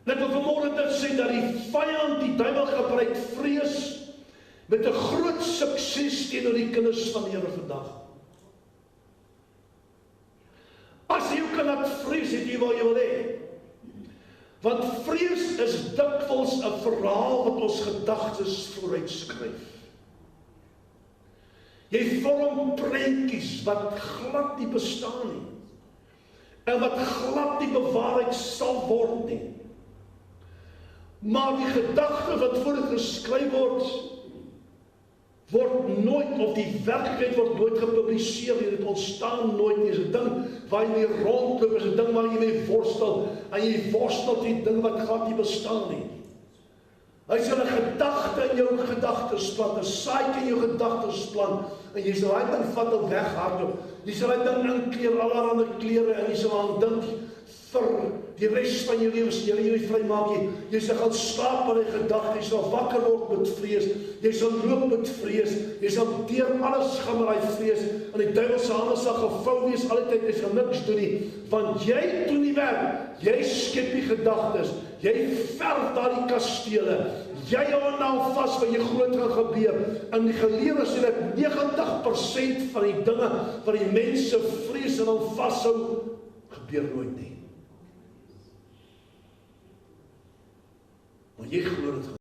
En ek wil vanmôre dit sê, dat die vyand, die duiwel gebruik vrees, met 'n groot sukses teenoor die kinders van die Here vandag. As jy kan laat vrees, het jy waar jy wil hê. Want vrees is dikwels 'n verhaal wat ons gedagtes vooruitskryf. Jy vorm prentjies wat glad nie bestaan nie. En wat glad nie bewaarheid sal word nie. Maar die gedagte wat vooruit geskryf word nooit, of die werklikheid word nooit gepubliseer nie, dit ontstaan nooit nie, is 'n ding waar jy mee rondloop, is 'n ding waar jy mee worstel, en jy worstel die ding wat glad nie bestaan nie. Hy sal 'n gedagte in jou gedagtes plant, 'n saadjie in jou gedagtes plant, en jy sal daai ding vat en weghardloop. Jy sal daai ding inkleer, allerlei klere, en jy sal aan dink vir die res van jou lewe, as jy nie vrymaak nie. Jy sal gaan slaap met die gedagte, jy sal wakker word met vrees, jy sal loop met vrees, jy sal deur alles gaan met daai vrees, en die duiwel se hande sal gevou wees altyd, jy sal niks doen nie, want jy doen die werk, jy skep die gedagtes, jy verf daardie kastele, jy hou nou vas wat jy groot gaan gebeur. In die gelewe sê dat 90% van die dinge wat die mense vrees en hom vashou, gebeur nooit nie. Maar jy glo dit